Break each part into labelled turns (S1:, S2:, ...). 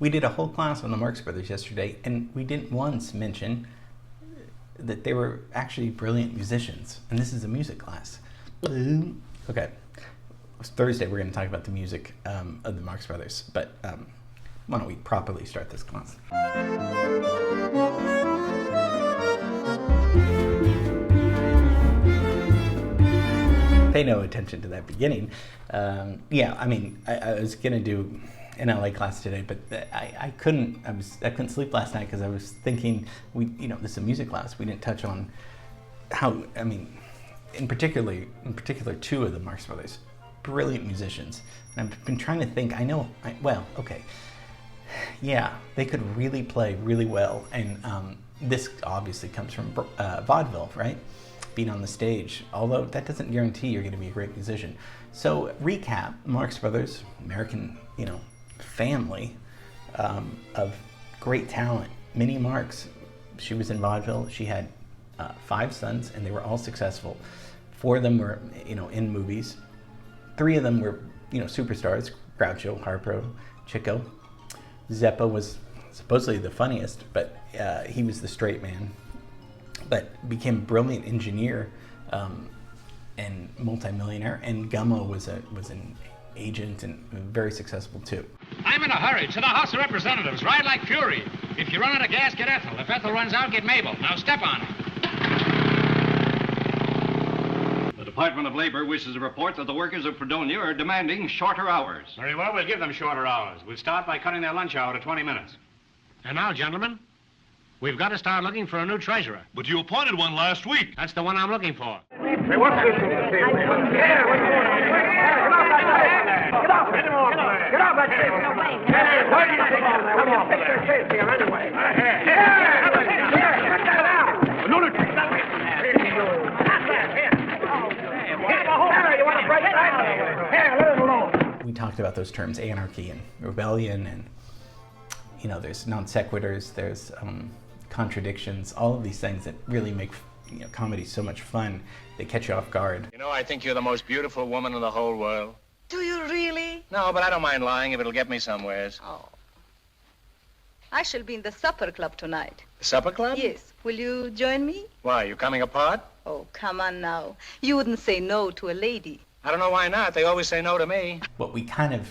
S1: We did a whole class on the Marx Brothers yesterday, and we didn't once mention that they were actually brilliant musicians, and this is a music class. Okay, Thursday we're going to talk about the music of the Marx Brothers, but why don't we properly start this class? Pay no attention to that beginning. Yeah, I mean, I was going to do an LA class today, but I couldn't sleep last night because I was thinking, this is a music class. We didn't touch on how, I mean, in particular, two of the Marx Brothers, brilliant musicians. And I've been trying to think, yeah, they could really play really well. And this obviously comes from vaudeville, right? Being on the stage, although that doesn't guarantee you're going to be a great musician. So recap, Marx Brothers, American, family of great talent. Minnie Marx, she was in vaudeville. She had 5 sons, and they were all successful. 4 of them were, in movies. 3 of them were, superstars: Groucho, Harpo, Chico. Zeppo was supposedly the funniest, but he was the straight man. But became a brilliant engineer and multimillionaire. And Gummo was an agent and very successful too.
S2: I'm in a hurry. To the House of Representatives. Ride like fury. If you run out of gas, get Ethel. If Ethel runs out, get Mabel. Now step on it.
S3: The Department of Labor wishes to report that the workers of Fredonia are demanding shorter hours.
S2: Very well, we'll give them shorter hours. We'll start by cutting their lunch hour to 20 minutes. And now, gentlemen, we've got to start looking for a new treasurer.
S4: But you appointed one last week.
S2: That's the one I'm looking for.
S5: Hey, what's this? Get off that table! Get off it! Get off that table! Why do you think on there? What do you think they're safe here anyway? Get that out! Lunatic! You want to break that? Here, let it alone.
S1: We talked about those terms, anarchy and rebellion, and there's non sequiturs, there's contradictions, all of these things that really make comedy so much fun. They catch you off guard.
S2: I think you're the most beautiful woman in the whole world.
S6: Do you really?
S2: No, but I don't mind lying if it'll get me somewheres.
S6: Oh. I shall be in the supper club tonight.
S2: The supper club?
S6: Yes. Will you join me?
S2: Why, you coming apart?
S6: Oh, come on now. You wouldn't say no to a lady.
S2: I don't know why not. They always say no to me.
S1: What we kind of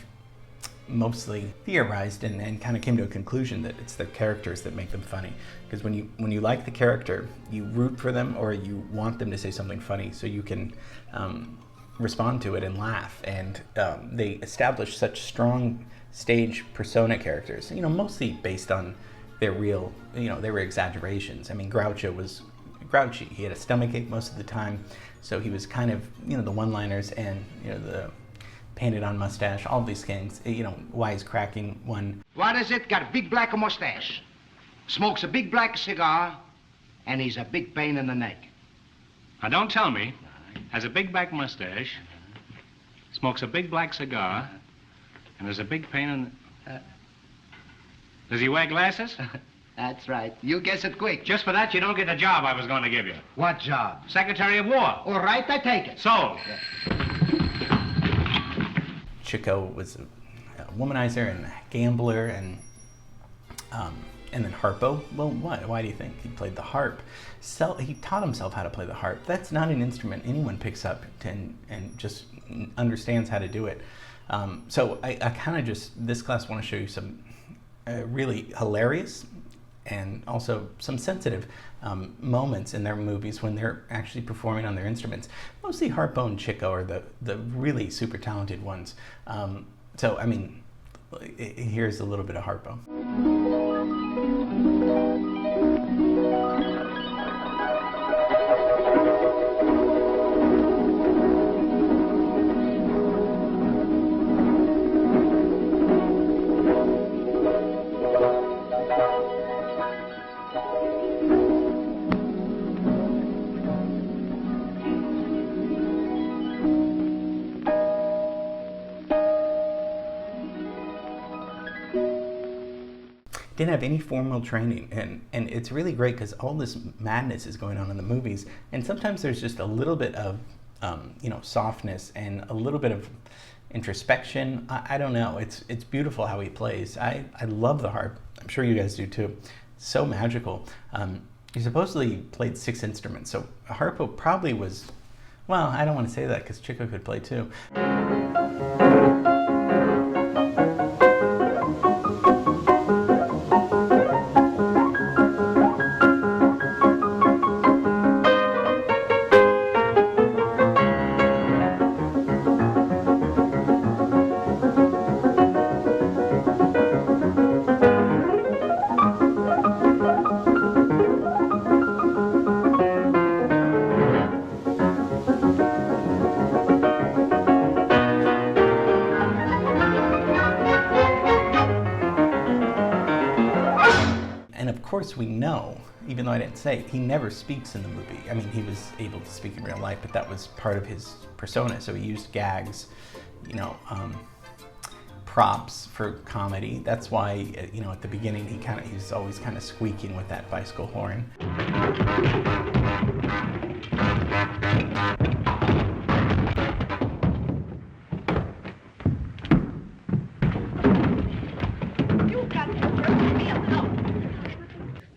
S1: mostly theorized and kind of came to a conclusion that it's the characters that make them funny. Because when you like the character, you root for them or you want them to say something funny so you can respond to it and laugh. And they establish such strong stage persona characters, mostly based on their real, they were exaggerations. I mean, Groucho was grouchy. He had a stomachache most of the time, so he was kind of, the one-liners and, the painted-on mustache, all these things, wisecracking one.
S7: What is it? Got a big black mustache, smokes a big black cigar, and he's a big pain in the neck.
S2: Now, don't tell me. Has a big black mustache, smokes a big black cigar, and there's a big pain in the... Does he wear glasses?
S7: That's right. You guess it quick.
S2: Just for that, you don't get the job I was going to give you.
S7: What job?
S2: Secretary of War.
S7: All right, I take it.
S2: Sold.
S1: Chico was a womanizer and a gambler, and then Harpo. Well, what? Why do you think he played the harp? He taught himself how to play the harp. That's not an instrument anyone picks up and just understands how to do it. So I kind of this class want to show you some really hilarious and also some sensitive moments in their movies when they're actually performing on their instruments. Mostly Harpo and Chico are the really super talented ones. So, I mean, here's a little bit of Harpo. Didn't have any formal training, and it's really great because all this madness is going on in the movies, and sometimes there's just a little bit of softness and a little bit of introspection. I don't know. It's beautiful how he plays. I love the harp. I'm sure you guys do too. So magical. He supposedly played 6 instruments, so a harp probably was, well, I don't want to say that because Chico could play too. And of course we know, even though I didn't say it, he never speaks in the movie. I mean, he was able to speak in real life, but that was part of his persona. So he used gags, you know, props for comedy. That's why, you know, at the beginning he's always kind of squeaking with that bicycle horn.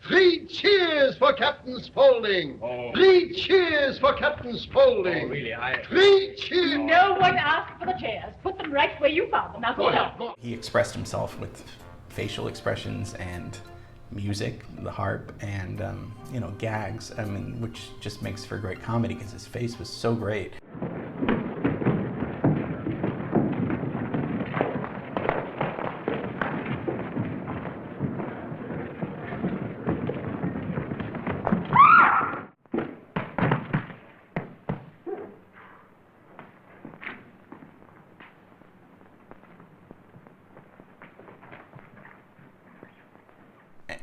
S8: Three cheers for Captain Spaulding!
S3: Oh.
S8: 3 cheers for Captain Spaulding!
S3: Oh, really,
S8: 3 cheers!
S9: No one asked for the chairs. Put them right where you found them. Now go on.
S1: He expressed himself with facial expressions and music, the harp, and you know, gags. I mean, which just makes for great comedy because his face was so great.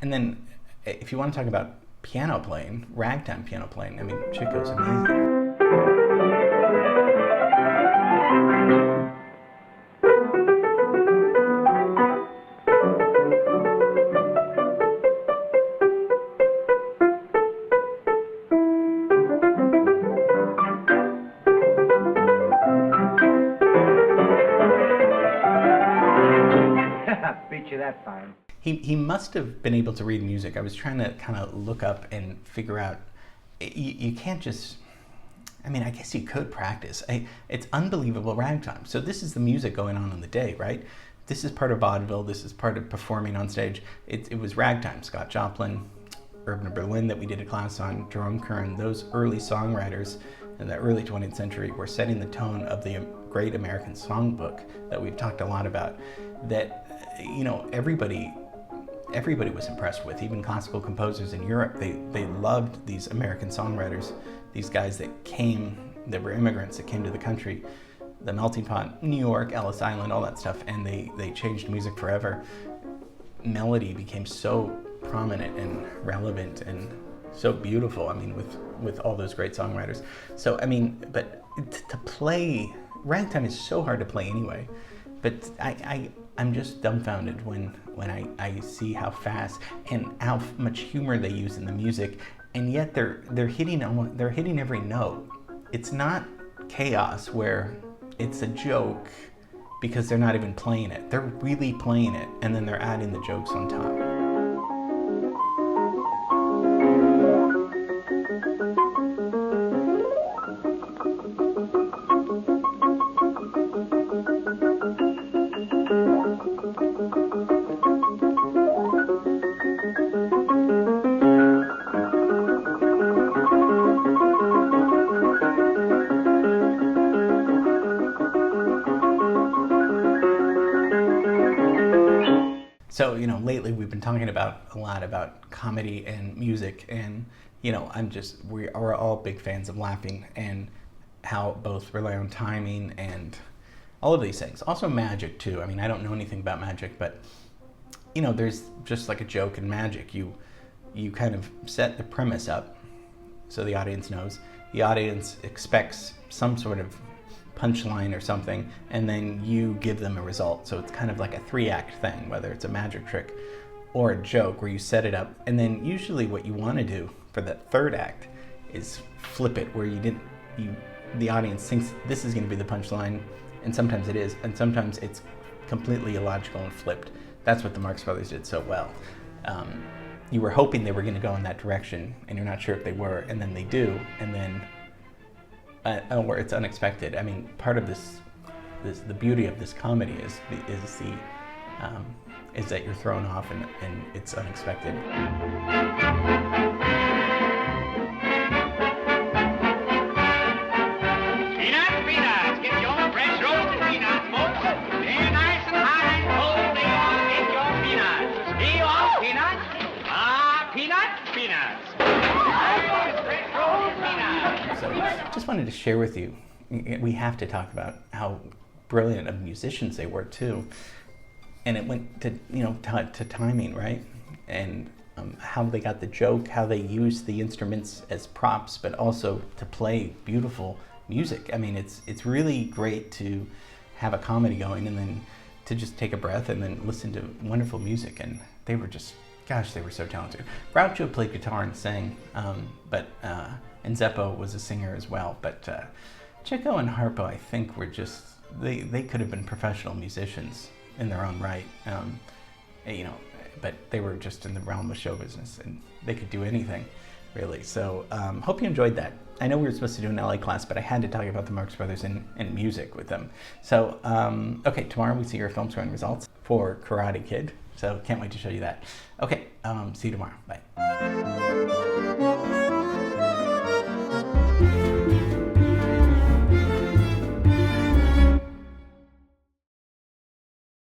S1: And then, if you want to talk about piano playing, ragtime piano playing, I mean, Chico's amazing.
S7: Beat you that time.
S1: He must have been able to read music. I was trying to kind of look up and figure out, you can't just, I mean, I guess you could practice. It's unbelievable ragtime. So this is the music going on the day, right? This is part of vaudeville. This is part of performing on stage. It was ragtime. Scott Joplin, Irving Berlin that we did a class on, Jerome Kern, those early songwriters in the early 20th century were setting the tone of the great American songbook that we've talked a lot about, that, you know, everybody was impressed with, even classical composers in Europe. They loved these American songwriters, these guys that were immigrants that came to the country, the melting pot, New York, Ellis Island, all that stuff, and they changed music forever. Melody became so prominent and relevant and so beautiful, I mean, with all those great songwriters. So, I mean, but to play, ragtime is so hard to play anyway, but I'm just dumbfounded when I see how fast and how much humor they use in the music, and yet they're hitting every note. It's not chaos where it's a joke because they're not even playing it. They're really playing it, and then they're adding the jokes on top. So, you know, lately we've been talking a lot about comedy and music, and, you know, we're all big fans of laughing and how both rely on timing and all of these things. Also magic too. I mean, I don't know anything about magic, but, you know, there's just like a joke in magic. You kind of set the premise up so the audience knows. The audience expects some sort of punchline or something, and then you give them a result. So it's kind of like a 3-act thing, whether it's a magic trick or a joke where you set it up, and then usually what you want to do for that 3rd act is flip it, where the audience thinks this is going to be the punchline, and sometimes it is, and sometimes it's completely illogical and flipped. That's what the Marx Brothers did so well. You were hoping they were going to go in that direction, and you're not sure if they were, and then they do, and then or it's unexpected. I mean, part of the beauty of this comedy is that you're thrown off and it's unexpected.
S5: Peanuts, get your fresh roasted peanuts, folks. They're nice and high and cold. They all get your peanuts. Do you want peanuts? Peanuts. Fresh roasted peanuts.
S1: So, just wanted to share with you. We have to talk about how brilliant of musicians they were too, and it went to to timing, right? And how they got the joke, how they used the instruments as props, but also to play beautiful music. I mean, it's really great to have a comedy going and then to just take a breath and then listen to wonderful music. And they were just, gosh, they were so talented. Groucho played guitar and sang, and Zeppo was a singer as well. But Chico and Harpo, I think, were just, they could have been professional musicians in their own right, but they were just in the realm of show business and they could do anything, really. So hope you enjoyed that. I know we were supposed to do an LA class, but I had to talk about the Marx Brothers and music with them. So, okay, tomorrow we see your film scoring results for Karate Kid. So can't wait to show you that. Okay, see you tomorrow. Bye.